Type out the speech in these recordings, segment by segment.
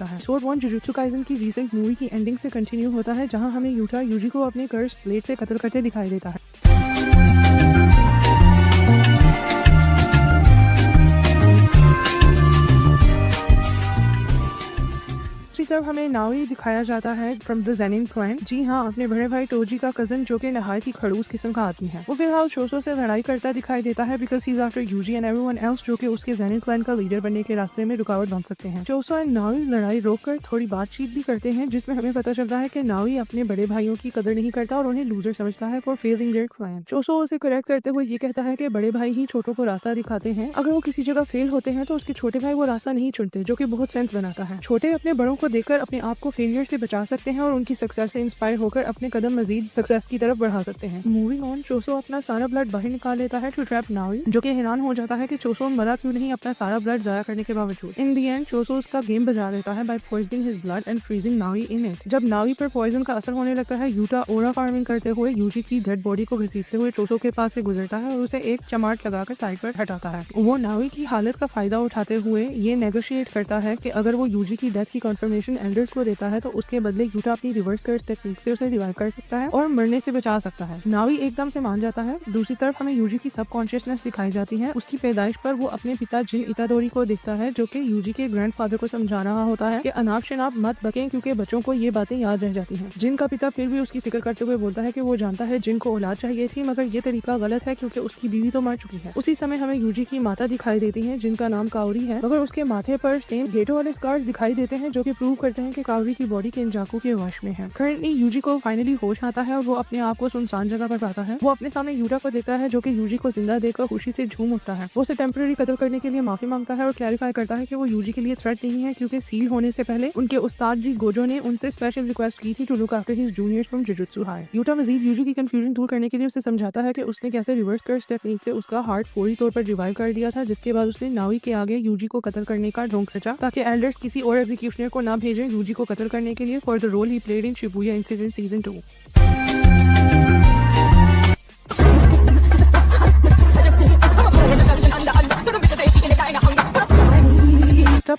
Episode 1 jujutsu Kaisen की recent movie की ending से कंटिन्यू होता है, जहां हमें यूटा यूजी को अपने कर्स ब्लेड से कत्ल करते दिखाई देता है। तरफ हमें नाओई दिखाया जाता है फ्रॉम द ज़ेनिन क्लैन। जी हाँ, अपने बड़े भाई टोजी का कजन जो कि नहायत ही खड़ूस किस्म का आदमी है। वो फिलहाल चोसो से लड़ाई करता दिखाई देता है because he is after Yuji and everyone else जो कि उसके ज़ेनिन क्लैन का लीडर बनने के रास्ते में रुकावट बन सकते हैं। चोसो एंड नाओई लड़ाई रोककर थोड़ी बातचीत भी करते हैं, जिसमें हमें पता चलता है कि नाओई अपने बड़े भाइयों की कदर नहीं करता और उन्हें लूजर समझता है फॉर फेजिंग देयर क्लैन। चोसो उसे करेक्ट करते हुए ये कहता है कि बड़े भाई ही छोटों को रास्ता दिखाते हैं, अगर वो किसी जगह फेल होते हैं तो उसके छोटे भाई वो रास्ता नहीं चुनते, जो कि बहुत सेंस बनाता है। छोटे अपने बड़ों को देखकर अपने आप को फेलियर से बचा सकते हैं और उनकी सक्सेस से इंस्पायर होकर अपने कदम मजीद सक्सेस की तरफ बढ़ा सकते हैं। मूविंग ऑन, चोसो अपना सारा ब्लड बाहर निकाल लेता है टू ट्रैप नाओई, जो कि हैरान हो जाता है कि चोसो मरा क्यों नहीं अपना सारा ब्लड जाया करने के बावजूद। इन दी एंड चोसो उसका गेम बजा देता है by poisoning his blood and freezing Naoya in it. जब नाओई पर पॉइजन का असर होने लगता है, यूटा ओरा फार्मिंग करते हुए यूजी की डेड बॉडी को घसीटते हुए चोसो के पास से गुजरता है और उसे एक चमाट लगाकर साइड पर हटाता है। वो नाओई की हालत का फायदा उठाते हुए ये नेगोशिएट करता है कि अगर वो यूजी की डेथ की कंफर्मेशन एल्डर्स को देता है तो उसके बदले यूटा अपनी रिवर्स कर्स टेक्निक से उसे रिवाइव कर सकता है और मरने से बचा सकता है। नाओई एकदम से मान जाता है। दूसरी तरफ हमें यूजी की सबकॉन्शियसनेस दिखाई जाती है। उसकी पैदाइश पर वो अपने पिता जिन इतादोरी को देखता है, जो कि यूजी के ग्रैंडफादर को समझा रहा होता है कि अनाप शनाप मत बकें क्योंकि बच्चों को ये बातें याद रह जाती हैं। जिन का पिता फिर भी उसकी फिक्र करते हुए बोलता है कि वो जानता है जिन को औलाद चाहिए थी, मगर ये तरीका गलत है क्योंकि उसकी बीवी तो मर चुकी है। उसी समय हमें यूजी की माता दिखाई देती है जिनका नाम काओरी है, मगर उसके माथे पर सेम गेटो वाले स्कार्स दिखाई देते हैं जो कि प्रूव करते हैं कि काओरी की बॉडी केंजाकू के वश में है। करंटली यूजी को फाइनली होश आता है और वो अपने आप को सुनसान जगह पर पाता है। वो अपने सामने यूटा को देखता है जो कि यूजी को जिंदा देखकर खुशी से झूम उठता है। वो उसे टेम्पररी कत्ल करने के लिए माफी मांगता है और क्लैरिफाई करता है कि वो यूजी के लिए थ्रेट नहीं है क्योंकि सील होने से पहले उनके उस्ताद जी गोजो ने उनसे स्पेशल रिक्वेस्ट की थी to look after his juniors from Jujutsu High. Yuta मजीद यूजी की कंफ्यूजन दूर करने के लिए उसे समझाता है कि उसने कैसे रिवर्स कर्स टेक्निक से उसका हार्ट फौरी तौर पर रिवाइव कर दिया था, जिसके बाद उसने नाओई के आगे यूजी को कत्ल करने का ढोंग रचा ताकि एल्डर्स किसी और एग्जीक्यूशनर को ना भेजें यूजी को कत्ल करने के लिए for the role he played in Shibuya incident season 2।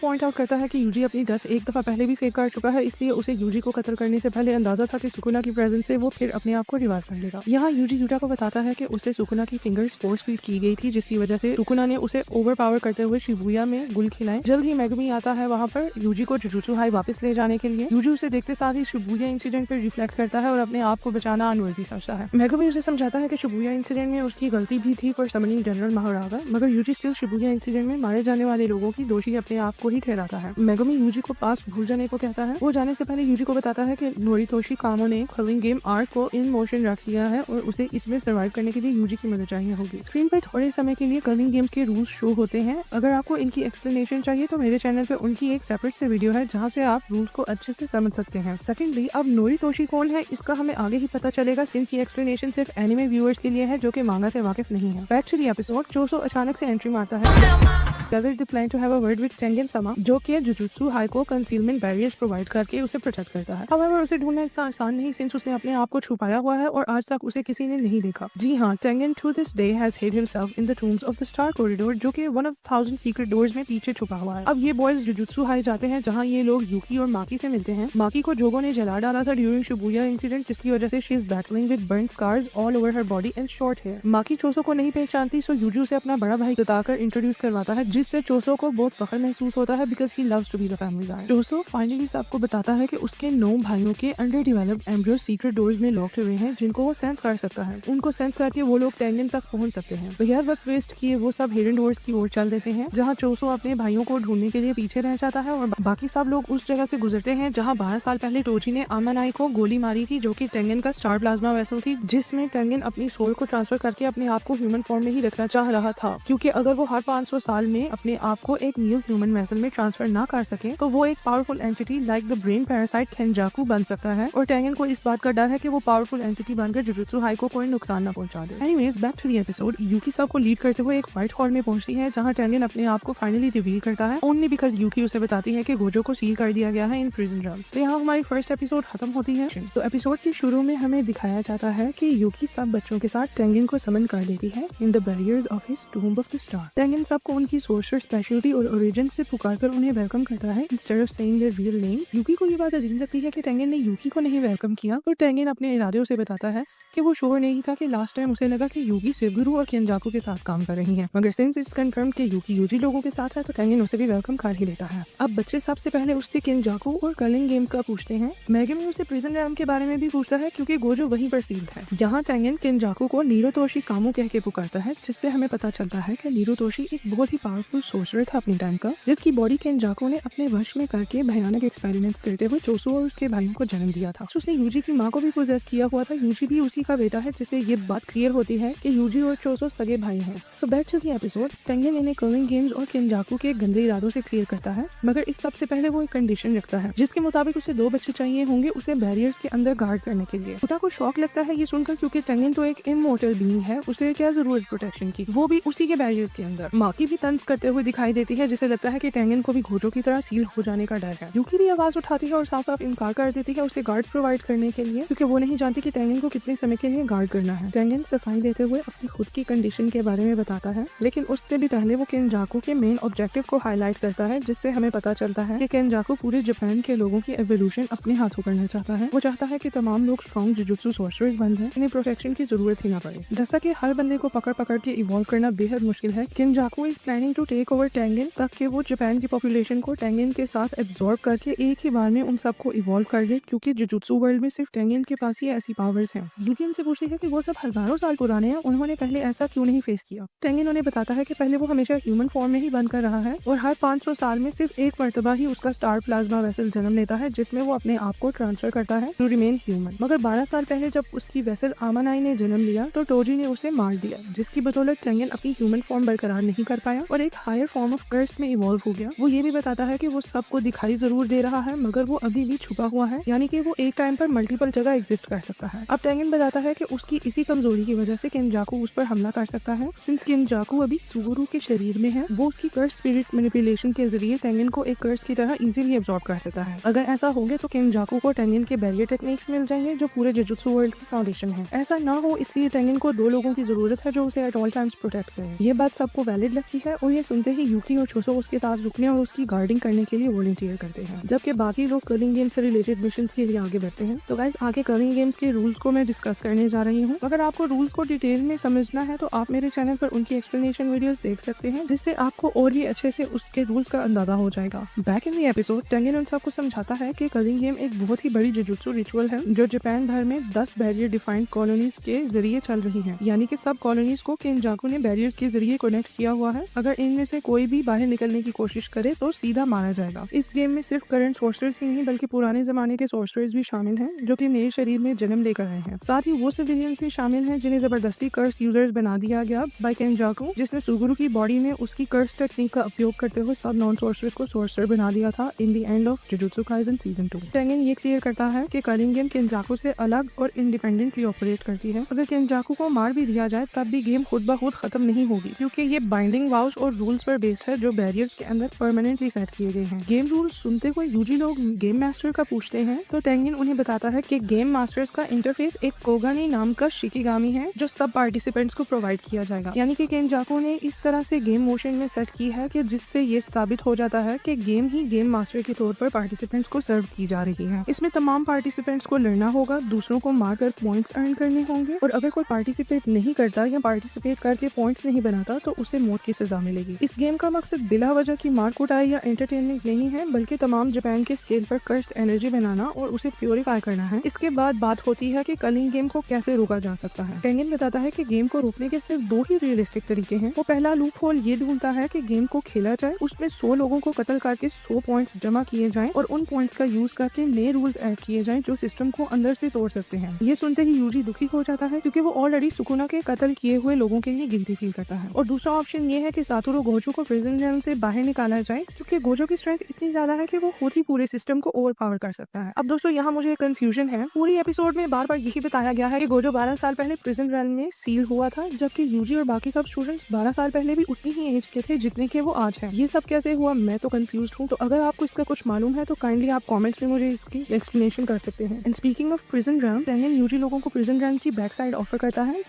Point out करता है कि यूजी अपनी डेथ एक दफा पहले भी फेक कर चुका है, इसलिए उसे यूजी को कत्ल करने से पहले अंदाजा था कि सुकुना की प्रेजेंस से वो फिर अपने आप को रिवाइव कर लेगा। यहाँ यूजी यूटा को बताता है कि उसे सुकुना की फिंगर्स फोर्स फीड की गई थी, जिसकी वजह से सुकुना ने उसे ओवर पावर करते हुए शिबुया में गुल खिलाए। जल्द ही मेगुमी आता है वहाँ पर यूजी को जुजुत्सु हाई वापस ले जाने के लिए। यूजी उसे देखते साथ ही शिबुया इंसिडेंट पर रिफ्लेक्ट करता है और अपने आप को बचाना अनवर्दी समझता है। मेगुमी उसे समझाता है कि शिबुया इंसिडेंट में उसकी गलती भी थी फॉर समनिंग जनरल महारागा, मगर यूजी स्टिल शिबुया इंसिडेंट में मारे जाने वाले लोगों की दोषी अपने आप को ही ठहराता है। मेगुमी यूजी को पास भूल जाने को कहता है। वो जाने से पहले यूजी को बताता है कि नोरितोशी कामो ने कलिंग गेम आर्क को इन मोशन रख दिया है और उसे इसमें सर्वाइव करने के लिए यूजी की मदद चाहिए होगी। स्क्रीन पर थोड़े समय के लिए कलिंग गेम्स के रूल्स शो होते हैं। अगर आपको इनकी एक्सप्लेनेशन चाहिए तो मेरे चैनल पे उनकी एक सेपरेट से वीडियो है जहाँ से आप रूल्स को अच्छे से समझ सकते हैं। सेकेंडली, अब नोरितोशी कौन है इसका हमें आगे ही पता चलेगा, सिंस ये एक्सप्लेनेशन सिर्फ एनिमे व्यूअर्स के लिए है जो कि मांगा से वाकिफ नहीं है। बैक टू द एपिसोड, चोसो अचानक से एंट्री मारता है। Together they plan to have a word with Tengen Sama, जो कि जुजुत्सु हाई को कंसीलमेंट बैरियर्स प्रोवाइड करके उसे प्रोटेक्ट करता है। However, उसे ढूंढना इतना आसान नहीं सिंस उसने अपने आप को छुपाया हुआ है और आज तक उसे किसी ने नहीं देखा। जी हाँ, Tengen to this day has hid himself in the tombs of the Star Corridor, जो कि one of the 1000 secret doors में पीछे छुपा हुआ है। अब ये बॉयज जुजुत्सु हाई जाते हैं जहाँ ये लोग यूकी और माकी से मिलते हैं। माकी को जोगो ने जला डाला था ड्यूरिंग शिबुया इंसिडेंट, जिसकी वजह से she is battling with burn scars all over her body and short hair. Maki Choso को नहीं पहचानती, सो यूजू से अपना बड़ा भाई बताकर इंट्रोड्यूस करवाता है, जिससे चोसो को बहुत फख्र महसूस होता है because he loves to be the family guy. Choso finally सबको बताता है कि उसके 9 भाइयों के underdeveloped embryo secret doors में लॉक्ड हुए हैं, जिनको वो सेंस कर सकता है। उनको सेंस करके वो लोग टेंगन तक पहुंच सकते हैं। बगैर वक्त वेस्ट किए वो सब हिडन डोर्स की ओर चल देते हैं, जहां चोसो अपने भाइयों को ढूंढने के लिए पीछे रह जाता है और बाकी सब लोग उस जगह से गुजरते हैं जहां 12 साल पहले टोची ने आमानाई को गोली मारी थी, जो कि टेंगन का स्टार प्लाज्मा वेसल थी, जिसमें टेंगन अपनी सोल को ट्रांसफर करके अपने आप को ह्यूमन फॉर्म में ही रखना चाह रहा था, क्योंकि अगर वो हर 500 साल में अपने आप को एक न्यू ह्यूमन वेसल में ट्रांसफर ना कर सके तो वो एक powerful entity like the brain parasite Kenjaku बन सकता है। और टेंगन को इस बात का डर है कि वो पावरफुल एंटिटी बनकर जुजुत्सु हाई को कोई नुकसान न पहुंचा दे। Anyways, back to the episode, Yuki सब को लीड करते हुए एक व्हाइट हॉल में पहुंचती है जहां टेंगन अपने आप को फाइनली रिवील करता है, ओनली बिकॉज यूकी उसे बताती है कि गोजो को सील कर दिया गया है इन प्रिजन ड्रम। तो यहाँ हमारी फर्स्ट एपिसोड खत्म होती है। तो एपिसोड के शुरू में हमें दिखाया जाता है कि यूकी सब बच्चों के साथ टेंगन को समन कर देती है in the barriers of his tomb of the star. Tengen सबको उनकी सोल सोर्सर स्पेशलिटी और ओरिजिन से पुकारकर उन्हें वेलकम करता है instead of saying their real names. Yuki को ये बात अजीब लगती है कि टेंगन ने यूकी को नहीं वेलकम किया, और टेंगन अपने इरादों से बताता है कि वो श्योर नहीं था कि लास्ट टाइम उसे लगा कि यूकी शिवगुरु और केंजाकू के साथ काम कर रही है, मगर सिंस इट्स कंफर्म कि यूकी यूजी लोगों के साथ है तो टेंगन उसे भी वेलकम कर ही लेता है। अब बच्चे सबसे पहले उससे केंजाकू और कर्लिंग गेम्स का पूछते हैं। मेगमी उससे प्रिजन रैम के बारे में भी पूछता है क्योंकि गोजो वहीं पर सील्ड है, जहाँ टेंगन केंजाकू को नीरोतोशी कामू कह के पुकारता है, जिससे हमें पता चलता है कि नीरोतोशी एक बहुत ही पावरफुल सोर्सर था अपने टाइम का, जिसकी बॉडी केंजाकू ने अपने वश में करके भयानक एक्सपेरिमेंट्स करते हुए चोसो और उसके भाइयों को जन्म दिया था। उसने यूजी की माँ को भी पोजेस किया हुआ था। यूजी भी उसी का बेटा है, जिससे ये बात क्लियर होती है कि यूजी और चोसो सगे भाई हैं। So back to the episode. Tengen इन्हें कर्लिंग गेम्स और केंजाकू के गंदे इरादों से क्लियर करता है, मगर इस सबसे पहले वो एक कंडीशन रखता है जिसके मुताबिक उसे 2 बच्चे चाहिए होंगे उसे बैरियर्स के अंदर गार्ड करने के लिए। उटा को शौक लगता है ये सुनकर, क्योंकि टेंगन तो एक इमॉर्टल बीइंग है, उसे क्या जरूरत प्रोटेक्शन की, वो भी उसी के बैरियर्स के अंदर। माँ की भी तंज करते हुए दिखाई देती है, जिसे लगता है कि टेंगन को भी गोजो की तरह सील हो जाने का डर है। यूकी भी आवाज उठाती है और साफ साफ इनकार कर देती है उसे गार्ड प्रोवाइड करने के लिए, क्योंकि वो नहीं जानती कि टेंगन को कितने समय के लिए गार्ड करना है। टेंगन सफाई देते हुए अपनी खुद की कंडीशन के बारे में बताता है, लेकिन उससे भी पहले वो केंजाकू के मेन ऑब्जेक्टिव को हाईलाइट करता है, जिससे हमें पता चलता है कि केंजाकू पूरे जापान के लोगों की एवोल्यूशन अपने हाथों करना चाहता है। वो चाहता है कि तमाम लोग स्ट्रॉन्ग जुजुत्सु सॉर्सरर्स बन जाएं, इन्हें प्रोटेक्शन की जरूरत ही ना पड़े। जैसा कि हर बंदे को पकड़ पकड़ के इवॉल्व करना बेहद मुश्किल है, Kenjaku is planning to take over Tengen, ताकि वो जापान की पॉपुलेशन को टेंगन के साथ एब्जॉर्ब करके एक ही बार में उन सबको इवॉल्व कर दे, क्योंकि जुजुत्सु वर्ल्ड में सिर्फ टेंगन के पास ही ऐसी पावर्स हैं। यूकी उनसे पूछती है कि वो सब हजारों साल पुराने हैं, उन्होंने पहले ऐसा क्यों नहीं फेस किया। टेंगन उन्हें बताता है कि पहले वो हमेशा ह्यूमन फॉर्म में ही बनकर रहा है और हर 500 साल में सिर्फ एक मर्तबा ही उसका स्टार प्लाज्मा वेसल जन्म लेता है, जिसमें वो अपने आप को ट्रांसफर करता है टू रिमेन ह्यूमन। मगर 12 साल पहले जब उसकी वेसल आमानाई ने जन्म लिया तो टोजी ने उसे मार दिया, जिसकी बदौलत टेंगन अपनी ह्यूमन फॉर्म बरकरार नहीं कर पाया और एक हायर फॉर्म ऑफ कर्स्ट में इवॉल्व हो गया। वो ये भी बताता है कि वो सबको दिखाई जरूर दे रहा है, मगर वो अभी भी छुपा हुआ है, यानी कि वो एक टाइम पर मल्टीपल जगह एग्जिस्ट कर सकता है। अब टेंगन बताता है कि उसकी इसी कमजोरी की वजह से केंजाकू उस पर हमला कर सकता है। सिंस केंजाकू अभी सुगुरु के शरीर में है, वो उसकी कर्स स्पिरिट मैनिपुलेशन के जरिए टेंगन को एक कर्स की तरह इजीली एब्जॉर्ब कर सकता है। अगर ऐसा हो गया तो केंजाकू को टेंगन के बैरियर टेक्निक्स मिल जाएंगे, जो पूरे जुजुत्सु वर्ल्ड की फाउंडेशन है। ऐसा ना हो इसलिए टेंगन को 2 लोगों की जरूरत है जो उसे एट ऑल टाइम्स प्रोटेक्ट करें। ये बात सबको वैलिड लगती है और ये सुनते ही यूकी और चोसो उसके साथ रुकने और उसकी गार्डिंग करने के लिए वॉलंटियर करते हैं, जबकि बाकी लोग कर्लिंग गेम्स से रिलेटेड मिशंस के लिए आगे बढ़ते हैं। तो गाइस, आगे कर्लिंग गेम्स के रूल्स को मैं डिस्कस करने जा रही हूँ। अगर आपको रूल्स को डिटेल में समझना है तो आप मेरे चैनल पर उनकी एक्सप्लेनेशन वीडियोस देख सकते हैं, जिससे आपको और भी अच्छे से उसके रूल्स का अंदाजा हो जाएगा। Back in the episode, Tengen उन सबको समझाता है कि कर्लिंग गेम एक बहुत ही बड़ी जुजुत्सु रिचुअल है जो जापान भर में 10 बैरियर डिफाइंड कॉलोनीज के जरिए चल रही है, यानी कि सब कॉलोनीज को केंजाकू ने बैरियर्स के जरिए कनेक्ट किया हुआ है। अगर इनमें से कोई भी बाहर निकलने की कोशिश करे तो सीधा मारा जाएगा। इस गेम में सिर्फ करंट सोर्सर्स ही नहीं बल्कि पुराने जमाने के सोर्सर्स भी शामिल हैं, जो कि नए शरीर में जन्म लेकर आए हैं। साथ ही वो सिविलियंस भी शामिल हैं जिन्हें जबरदस्ती कर्स यूजर्स बना दिया गया बाय केंजाकू, जिसने सुगुरु की बॉडी में उसकी कर्स टेक्निक का उपयोग करते हुए सब नॉन सोर्सर्स को सोर्सर बना दिया था in the end of jujutsu Kaisen season 2। Tengen ये क्लियर करता है कि कर्लिंग गेम केंजाकू से अलग और इंडिपेंडेंटली ऑपरेट करती है। अगर केंजाकू को मार भी दिया जाए तब भी गेम खुद ब खुद खत्म नहीं होगी, क्योंकि ये बाइंडिंग वाउस और रूल्स पर बेस्ड है जो बैरियर्स के अंदर परमानेंटली सेट किए गए हैं। गेम रूल्स सुनते हुए यूजी लोग गेम मास्टर का पूछते हैं तो टेंगन उन्हें बताता है कि गेम मास्टर्स का इंटरफेस एक कोगानी नाम का शिकिगामी है जो सब पार्टिसिपेंट्स को प्रोवाइड किया जाएगा, यानी कि केंजाकू ने इस तरह से गेम मोशन में सेट की है कि जिससे ये साबित हो जाता है कि गेम ही गेम मास्टर के तौर पर पार्टिसिपेंट्स को सर्व की जा रही है। इसमें तमाम पार्टिसिपेंट्स को लड़ना होगा, दूसरों को मारकर पॉइंट्स अर्न करने होंगे और अगर कोई पार्टिसिपेट नहीं करता या पार्टिसिपेट करके पॉइंट्स नहीं बनाता तो उसे मौत की सजा मिलेगी। इस गेम का मकसद बिला वजह की मार कुटाई या एंटरटेनमेंट नहीं है, बल्कि तमाम जापान के स्केल पर कर्स्ड एनर्जी बनाना और उसे प्योरीफाई करना है। इसके बाद बात होती है कि कर्लिंग गेम को कैसे रोका जा सकता है। टेंगन बताता है कि गेम को रोकने के सिर्फ 2 ही रियलिस्टिक तरीके हैं। वो पहला लूप होल ये ढूंढता है कि गेम को खेला जाए, उसमें 100 लोगों को कत्ल करके 100 पॉइंट्स जमा किए जाएं और उन पॉइंट्स का यूज करके नए रूल्स ऐड किए जाएं जो सिस्टम को अंदर से तोड़ सकते हैं। ये सुनते ही यूजी दुखी हो जाता है, क्योंकि वो ऑलरेडी सुकुना के कत्ल किए हुए लोगों के लिए गिल्टी फील करता है। और दूसरा ऑप्शन ये है कि सातोरू गोजो को प्रिजन जेल से बाहर निकाला जाए, क्योंकि गोजो की स्ट्रेंथ इतनी ज्यादा है कि वो खुद ही पूरे सिस्टम को ओवरपावर कर सकता है। अब दोस्तों, यहाँ मुझे कंफ्यूजन है। पूरी एपिसोड में बार बार यही बताया गया है कि गोजो 12 साल पहले प्रिजन जेल में सील हुआ था, जबकि यूजी और बाकी सब स्टूडेंट्स 12 साल पहले भी उतनी ही एज के थे जितने के वो आज है। ये सब कैसे हुआ, मैं तो कंफ्यूज हूँ। तो अगर आपको इसका कुछ मालूम है तो काइंडली आप कमेंट्स में मुझे इसकी एक्सप्लेनेशन कर सकते हैं। And speaking of prison realm, Tengen Yuji लोगों को प्रिजन रैम की बैक साइड ऑफर करता है।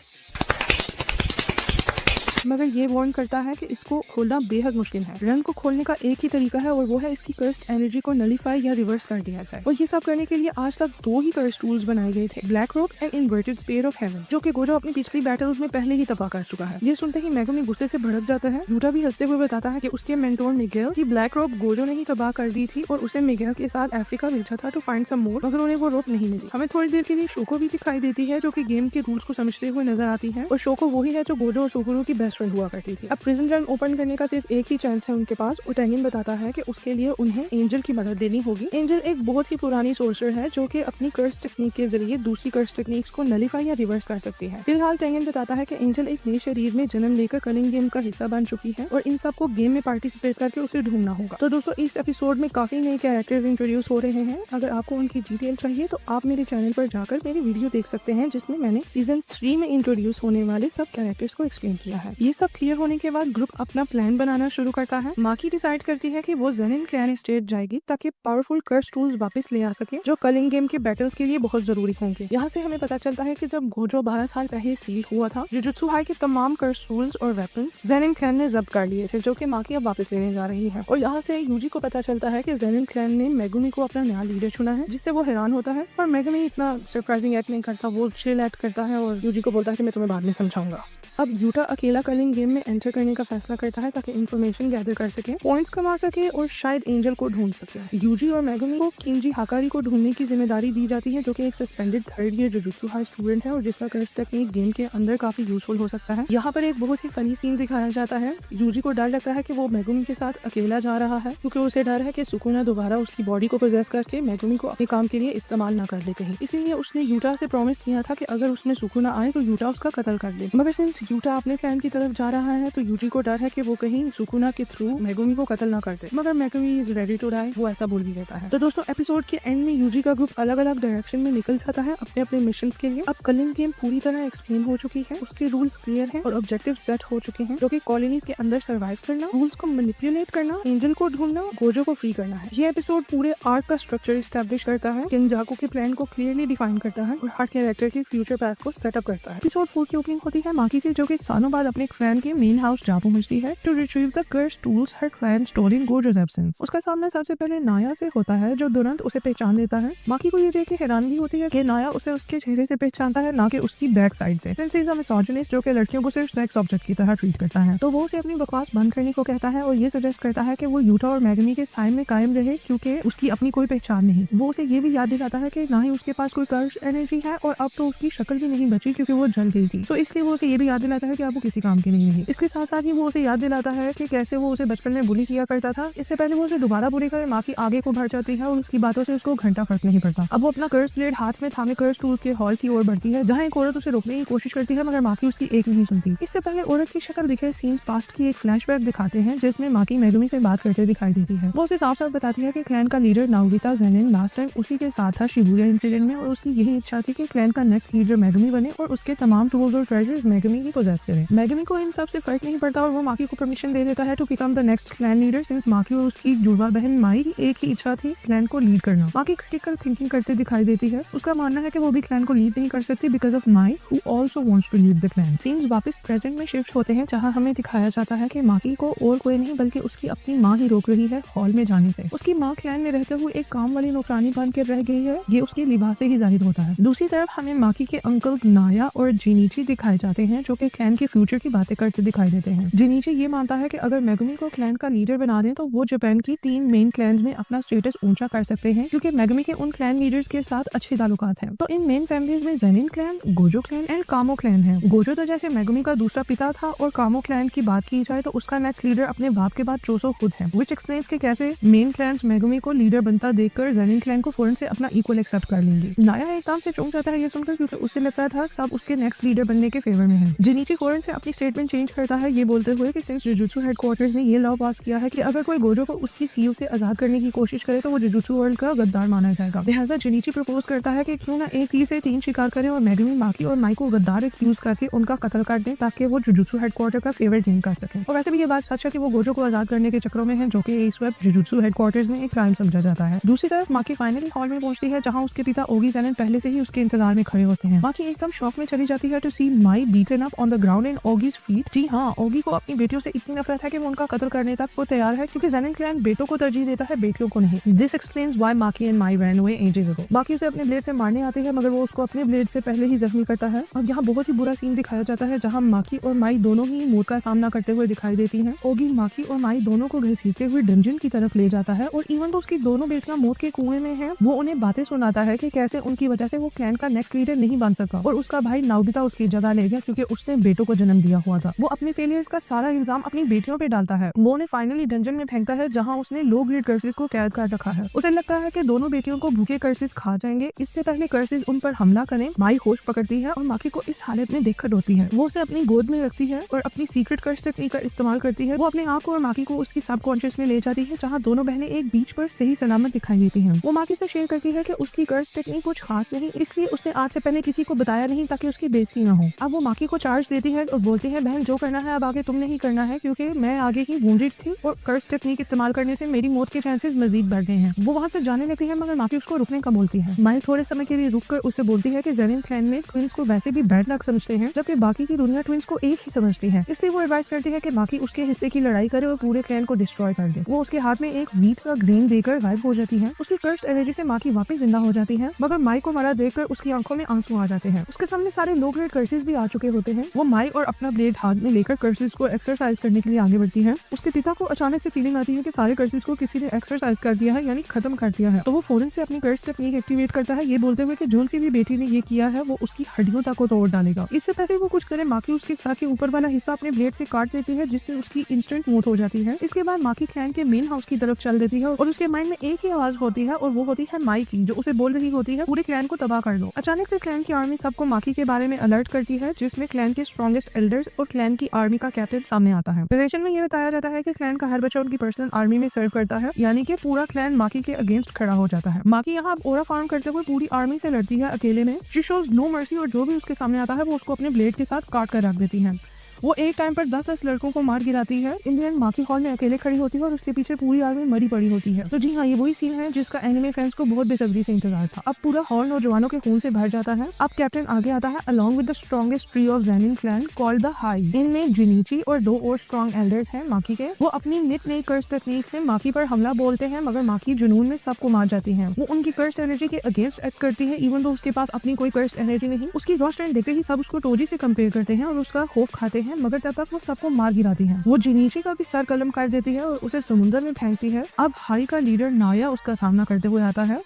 मगर ये वार्न करता है कि इसको खोलना बेहद मुश्किल है। रन को खोलने का एक ही तरीका है और वो है इसकी कर्स्ड एनर्जी को नलीफाई या रिवर्स कर दिया जाए। और ये सब करने के लिए आज तक 2 ही कर्स्ड टूल्स बनाए गए थे, ब्लैक रोब and inverted sphere of haven, जो कि गोजो अपनी पिछली बैटल्स में पहले ही तबाह कर चुका है। ये सुनते ही मेगुमी गुस्से से भड़क जाता है। यूटा भी हंसते हुए बताता है कि उसके मेंटोर मिगेल की ब्लैक रोब गोजो ने ही तबाह कर दी थी और उसे मिगेल के साथ अफ्रीका भेजा था टू फाइंड सम मोर, मगर उन्हें वो रोब नहीं मिली। हमें थोड़ी देर के लिए शोको भी दिखाई देती है जो कि गेम के रूल्स को समझते हुए नजर आती है, और शोको वही है जो गोजो और सुकुनो की बेस्ट फ्रेंड हुआ करती थी। अब प्रिजन रन ओपन करने का सिर्फ एक ही चांस है उनके पास। टेंगिन बताता है कि उसके लिए उन्हें एंजल की मदद देनी होगी। एंजल एक बहुत ही पुरानी सोर्सर है जो कि अपनी कर्स टेक्निक के जरिए दूसरी कर्स टेक्निक्स को नलीफाई या रिवर्स कर सकती है। फिलहाल टेंगिन बताता है कि एंजल एक नए शरीर में जन्म लेकर कलिंग गेम का हिस्सा बन चुकी है और इन सबको गेम में पार्टिसिपेट करके उसे ढूंढना होगा। तो दोस्तों इस एपिसोड में काफी नए कैरेक्टर्स इंट्रोड्यूस हो रहे हैं। अगर आपको उनकी डिटेल चाहिए तो आप मेरे चैनल पर जाकर मेरी वीडियो देख सकते हैं जिसमें मैंने सीजन 3 में इंट्रोड्यूस होने वाले सब कैरेक्टर्स को एक्सप्लेन किया है। ये सब क्लियर होने के बाद ग्रुप अपना प्लान बनाना शुरू करता है। माकी डिसाइड करती है कि वो ज़ेनिन क्लैन स्टेट जाएगी ताकि पावरफुल कर्स टूल्स वापस ले आ सके जो कलिंग गेम के बैटल्स के लिए बहुत जरूरी होंगे। यहाँ से हमें पता चलता है कि जब गोजो 12 साल पहले सील हुआ था, जुजुत्सु हाई के तमाम कर्स टूल्स और वेपन्स ज़ेनिन क्लैन ने जब्त कर लिए थे, जो कि माकी अब वापस लेने जा रही है। और यहाँ से यूजी को पता चलता है कि ज़ेनिन क्लैन ने मेगुमी को अपना नया लीडर चुना है, जिससे वो हैरान होता है। पर मेगुमी इतना सरप्राइजिंग एक्ट नहीं करता, वो चिल एक्ट करता है और यूजी को बोलता है कि मैं तुम्हें बाद में समझाऊंगा। अब यूटा अकेला कलिंग गेम में एंटर करने का फैसला करता है ताकि इन्फॉर्मेशन गैदर कर सके, पॉइंट्स कमा सके और शायद एंजल को ढूंढ सके। यूजी और मेगुमी को किंजी हाकारी को ढूंढने की जिम्मेदारी दी जाती है, जो कि एक suspended 3rd year jujutsu high student है और जिसका कर्स टेक्निक गेम के अंदर काफी यूजफुल हो सकता है। यहाँ पर एक बहुत ही फनी सीन दिखाया जाता है। यूजी को डर लगता है कि वो मेगुमी के साथ अकेला जा रहा है, क्योंकि उसे डर है कि सुकुना दोबारा उसकी बॉडी को पोजेस करके मेगुमी को अपने काम के लिए इस्तेमाल न कर ले कहीं। इसीलिए उसने यूटा से प्रॉमिस किया था कि अगर उसमें सुकुना आए तो यूटा उसका कत्ल कर दे। मगर सिंस यूटा अपने प्लान की तरफ जा रहा है तो यूजी को डर है कि वो कहीं सुकुना के थ्रू मेगुमी को कत्ल ना कर दे, मगर Megumi is ready to die, वो ऐसा बोल भी देता है। तो दोस्तों एपिसोड के एंड में यूजी का ग्रुप अलग अलग डायरेक्शन में निकल जाता है अपने अपने मिशंस के लिए। अब कलिंग गेम पूरी तरह एक्सप्लेन हो चुकी है, उसके रूल्स क्लियर हैं और ऑब्जेक्टिव सेट हो चुके हैं, जो कि कॉलोनीज के अंदर सर्वाइव करना, रूल्स को मैनिपुलेट करना, एंजल को ढूंढना, गोजो को फ्री करना है। ये एपिसोड पूरे आर्क का स्ट्रक्चर एस्टैब्लिश करता है, किंजाकू के प्लान को क्लियरली डिफाइन करता है और हर कैरेक्टर के फ्यूचर पाथ को सेटअप करता है। एपिसोड 4 की ओपनिंग होती है माकी से, जो कि सालों बाद अपने क्लैन के मेन हाउस जा पहुंचती है to retrieve the curse tools her clan store in Gojo's absence. उसका सामना सबसे पहले नाया से होता है, जो तुरंत उसे पहचान लेता है। माकी को ये देख के हैरानगी होती है कि नाया उसे उसके चेहरे से पहचानता है, ना कि उसकी बैक साइड से। Since he is a misogynist, जो कि लड़कियों को सिर्फ सेक्स ऑब्जेक्ट की तरह ट्रीट करता है, तो वो उसे अपनी बकवास बंद करने को कहता है और ये सजेस्ट करता है कि वो यूटा और मेगुमी के साइड में कायम रहे, क्योंकि उसकी अपनी कोई पहचान नहीं। वो उसे ये भी याद दिलाता है कि ना ही उसके पास कोई कर्स एनर्जी है और अब तो उसकी शक्ल भी नहीं बची क्योंकि वो जल गई थी। तो इसलिए वो उसे ये भी याद दिलाता है कि अब वो किसी काम की नहीं रही। इसके साथ साथ ही वो उसे याद दिलाता है कि कैसे वो उसे बचपन में बुली किया करता था। इससे पहले वो उसे दोबारा बुली करे माकी आगे को बढ़ जाती है और उसकी बातों से उसको घंटा फर्क नहीं पड़ता। अब वो अपना कर्स ब्लेड हाथ में थामे कर्स टूल्स के हॉल की ओर बढ़ती है, जहाँ एक औरत उसे रोकने की कोशिश करती है, मगर माकी उसकी एक नहीं सुनती। इससे पहले औरत की शक्ल दिखे सीन्स पास्ट की एक फ्लैशबैक दिखाते हैं, जिसमें माकी मेगुमी से बात करते दिखाई देती है। वो उसे साफ साफ बताती है कि क्लैन का लीडर नाओगिता ज़ेनिन लास्ट टाइम उसी के साथ था शिबुया इंसिडेंट में, और उसकी यही इच्छा थी कि क्लैन का नेक्स्ट लीडर मेगुमी बने और उसके तमाम टूल्स और ट्रेजर्स मेगुमी ही पोजेस करे। मेगुमी को इन सब से फर्क नहीं पड़ता और वो माकी को परमिशन दे देता है to become the next clan leader, since Maki और उसकी जुड़वा बहन माई की एक ही इच्छा थी क्लैन को लीड करना। माकी क्रिटिकल थिंकिंग करते दिखाई देती है। उसका मानना है कि वो भी क्लैन को लीड नहीं कर सकती because of Mai who also wants to lead the clan. Scenes वापस प्रेजेंट में शिफ्ट होते हैं, जहां हमें दिखाया जाता है कि माकी को और कोई नहीं बल्कि उसकी अपनी माँ ही रोक रही है हॉल में जाने से। उसकी माँ क्लैन में रहते हुए एक काम वाली नौकरानी बन कर रह गई है, ये उसके लिबास से ही जाहिर होता है। दूसरी तरफ हमें माकी के अंकल्स नाया और जिनीची दिखाए जाते हैं, जो कि क्लैन के फ्यूचर की बातें करते दिखाई देते हैं। जिनीची ये मानता है कि अगर मेगुमी को क्लैन का लीडर बना दें तो वो जापान की 3 मेन क्लैन्स में अपना स्टेटस ऊंचा कर सकते हैं, क्योंकि मेगुमी के उन क्लैन लीडर्स के साथ अच्छे ताल्लुकात हैं। तो इन मेन फैमिलीज में Zenin clan, Gojo clan and कामो क्लैन है। गोजो तो जैसे मेगुमी का दूसरा पिता था, और कामो क्लैन की बात की जाए तो उसका नेक्स्ट लीडर अपने बाप के बाद चोसो खुद है, व्हिच एक्सप्लेन्स कि कैसे मेन क्लैन्स मेगुमी को लीडर बनता देखकर ज़ेनिन क्लैन को फौरन से अपना इक्वल एक्सेप्ट कर लेंगे। नाया एकदम से चौंक जाता है ये सुनकर, क्योंकि उसे लगता था सब उसके नेक्स्ट लीडर बनने के फेवर में है। जिनीची फौरन से अपनी स्टेटमेंट चेंज करता है, ये बोलते हुए कि सिंस जुजुत्सु हेडक्वार्टर्स ने ये लॉ पास किया है कि अगर कोई गोजो को उसकी सीयू से आजाद करने की कोशिश करे तो वो जुजुत्सु वर्ल्ड का गद्दार माना जाएगा। लिहाजा जिनीची प्रपोज करता है कि क्यों ना एक तीर से 3 शिकार करें और मेगुमी, माकी और माई को गद्दार एक्यूज करके उनका कत्ल कर दें, ताकि वो जुजुत्सु हेडक्वार्टर का फेवर गेन कर सकें। और वैसे भी ये बात सच है कि वो गोजो को आजाद करने के चक्रों में है, जो कि इस वक्त जुजुत्सु हेडक्वार्टर्स में एक क्राइम समझा जाता है। दूसरी तरफ माकी फाइनली हॉल में पहुंचती है, जहां उसके पिता ओगी ज़ेनिन पहले से ही उसके इंतजार में खड़े होते हैं। माकी एकदम शॉक में चली जाती है to see Mai beaten up on the ground in Ogi's feet. जी हाँ, ओगी को अपनी बेटियों से इतनी नफरत है कि वो उनका कत्ल करने तक वो तैयार है, क्योंकि ज़ेनिन क्लैन बेटों को तरजीह देता है, बेटियों को नहीं। This explains why Maki and Mai ran away ages ago. Maki उसे अपने ब्लेड से मारने आती है, मगर वो उसको अपने ब्लेड से पहले ही जख्मी करता है। और यहाँ बहुत ही बुरा सीन दिखाया जाता है, जहाँ माकी और माई दोनों ही मौत का सामना करते हुए दिखाई देती हैं। ओगी माकी और माई दोनों को घसीटते हुए डंजन की तरफ ले जाता है, और इवन तो उसकी दोनों बेटियां मौत के कुएं में हैं, वो उन्हें बातें सुनाता है कि कैसे उनकी वजह से वो क्लैन का नेक्स्ट लीडर नहीं बन सका और उसका भाई नाओबिता उसकी जगह ले गया, क्योंकि उसने बेटों को जन्म दिया हुआ था। वो अपने फेलियर्स का सारा इल्जाम अपनी बेटियों पे डालता है। वो उन्हें फाइनली डंजन में फेंकता है, जहाँ उसने लो ग्रेड कर्सेस को कैद कर रखा है। उसे लगता है कि दोनों बेटियों को भूखे कर्सेस खा जाएंगे, इससे पहले कर्सेस उन पर हमला करें। माई होश पकड़ती है और माकी को इस हालत में देखकर रोती है। वो उसे अपनी गोद में रखती है और अपनी सीक्रेट कर्स टेक्निक का इस्तेमाल करती है। वो अपने आप को और माकी को उसकी सबकॉन्शियस में ले जाती है, जहाँ दोनों बहनें एक बीच पर सही सलामत दिखाई देती हैं। वो माकी से शेयर करती है कि उसकी कर्स टेक्निक कुछ खास नहीं, इसलिए उसने आज से पहले किसी को बताया नहीं, ताकि उसकी बेइज्जती न हो। अब वो माकी को चार्ज देती है और बोलती है, बहन जो करना है अब आगे तुमने ही करना है, क्योंकि मैं आगे ही वुंडेड थी और कर्स टेक्निक इस्तेमाल करने से मेरी मौत के चांसेस मजीद बढ़ गए हैं। वो वहाँ से जाने लगती है, मगर माकी उसको रुकने का बोलती है। माई थोड़े समय के लिए रुककर उसे बोलती है कि ज़ेनिन क्लैन में ट्विंस को वैसे भी बैड लक समझते हैं, जबकि बाकी की दुनिया ट्विंस को एक ही समझती है। इसलिए वो एडवाइस करती है कि माकी उसके हिस्से की लड़ाई करे और पूरे क्लैन को डिस्ट्रॉय कर दे। वो उसके हाथ में एक वीट का ग्रेन देकर गायब हो जाती है। उसकी कर्स्ड एनर्जी से माकी वापस जिंदा हो जाती है, मगर माई को मरा देखकर उसकी आंखों में आंसू आ जाते हैं। उसके सामने सारे लो ग्रेड कर्सेस भी आ चुके होते हैं। वो माई और अपना ब्लेड हाथ में लेकर कर्सेस को एक्सरसाइज करने के लिए आगे बढ़ती है। उसके पिता को अचानक से फीलिंग आती है कि सारे कर्सेस को किसी ने एक्सरसाइज कर दिया है, यानी खत्म कर दिया है। तो वो फौरन से अपनी कर्स टेक्निक एक्टिवेट करता है, ये बोलते हुए कि जो सी भी बेटी ने ये किया है वो उसकी हड्डियों तक को तोड़ डालेगा। इससे पहले वो कुछ करे, माकी उसके सर के ऊपर वाला हिस्सा अपने ब्लेड से काट देती है, जिससे उसकी इंस्टेंट मौत हो जाती है। इसके बाद माकी क्लैन के मेन हाउस की तरफ चल देती है और उसके माइंड में एक ही आवाज होती है, और वो होती है माई की, जो उसे बोल रही होती है पूरे क्लैन को तबाह कर दो। अचानक से क्लैन की आर्मी सबको माकी के बारे में अलर्ट करती है, जिसमें क्लैन के स्ट्रॉन्गेस्ट एल्डर्स और क्लैन की आर्मी का कैप्टन सामने आता है। नरेशन में ये बताया जाता है कि क्लैन का हर बच्चा उनकी पर्सनल आर्मी में सर्व करता है, यानी कि पूरा क्लैन माकी के अगेंस्ट खड़ा हो जाता है। माकी यहाँ ओरा फार्म करते हुए पूरी आर्मी से लड़ती है अकेले में। शी शोज नो मर्सी, और जो भी उसके सामने आता है वो उसको अपने ब्लेड के साथ काट कर रख देती है। वो एक टाइम पर 10-10 लड़कों को मार गिराती है। इंडियन माकी हॉल में अकेले खड़ी होती है और उसके पीछे पूरी आर्मी मरी पड़ी होती है। तो जी हाँ, ये वही सीन है जिसका एनिमे फैंस को बहुत बेसब्री से इंतजार था। अब पूरा हॉल नौजवानों के खून से भर जाता है। अब कैप्टन आगे आता है along with the strongest tree of Zenin clan called the high. इनमें जिनीची और 2 और स्ट्रॉन्ग एल्डर्स हैं माकी के। वो अपनी नित नई कर्स टेक्निक से माकी पर हमला बोलते हैं, मगर माकी जुनून में सबको मार जाती है। वो उनकी कर्स एनर्जी के अगेंस्ट एक्ट करती है, इवन तो उसके पास अपनी कोई कर्स एनर्जी नहीं। उसकी रॉ स्ट्रेंथ देखते ही सब उसको टोजी से कंपेयर करते हैं और उसका खौफ खाते हैं, मगर तब तक वो सबको मार गिराती है। वो जिनीची का भी सर कलम कर देती है और उसे समुद्र में फेंकती है। अब हाई का लीडर नाया उसका सामना करते हुए आता है।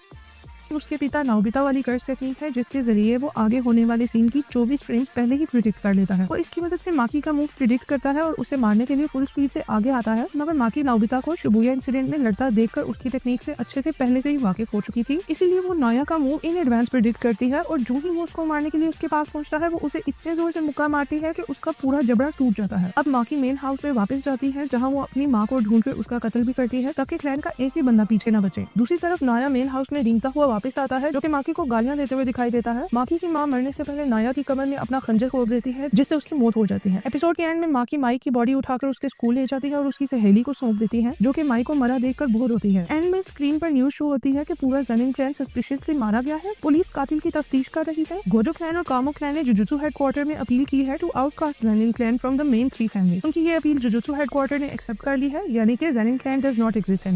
उसके पिता नाओबिता वाली कर्स टेक्निक है, जिसके जरिए वो आगे होने वाले सीन की 24 फ्रेम्स पहले ही प्रिडिक्ट कर लेता है। वो इसकी मदद से माकी का मूव प्रिडिक्ट करता है और उसे मारने के लिए फुल स्पीड से आगे आता है, मगर माकी नाओबिता को शिबुया इंसिडेंट में लड़ता देखकर उसकी टेक्निक से अच्छे से पहले से ही वाकिफ हो चुकी थी। इसीलिए वो नाया का मूव इन एडवांस प्रिडिक्ट करती है, और जो ही वो उसको मारने के लिए उसके पास पहुंचता है वो उसे इतने जोर से मुक्का मारती है कि उसका पूरा जबड़ा टूट जाता है। अब माकी मेन हाउस में वापस जाती है, जहाँ वो अपनी माँ को ढूंढ कर उसका कत्ल भी करती है, ताकि क्लैन का एक भी बंदा पीछे न बचे। दूसरी तरफ नाया मेन हाउस में रेंगता हुआ वापस आता है, जो कि माकी को गालियां देते हुए दिखाई देता है। माकी की माँ मरने से पहले नाया की कमर में अपना खंजर खोद देती है, जिससे उसकी मौत हो जाती है। एपिसोड के एंड में माकी माई की बॉडी उठाकर उसके स्कूल ले जाती है और उसकी सहेली को सौंप देती है, जो कि माई को मरा देखकर बहुत होती है। एंड में स्क्रीन पर न्यूज शो होती है कि पूरा ज़ेनिन क्लैन सस्पिशियसली मारा गया है। पुलिस कातिल की तफ्तीश कर रही है। गोजो क्लैन और कामो क्लैन ने जुजुत्सु हेडक्वार्टर में अपील की है to outcast Zenin clan from the main 3 family. उनकी ये अपील जुजुत्सु हेडक्वार्टर ने एक्सेप्ट कर ली है, यानी कि Zenin clan does not exist any.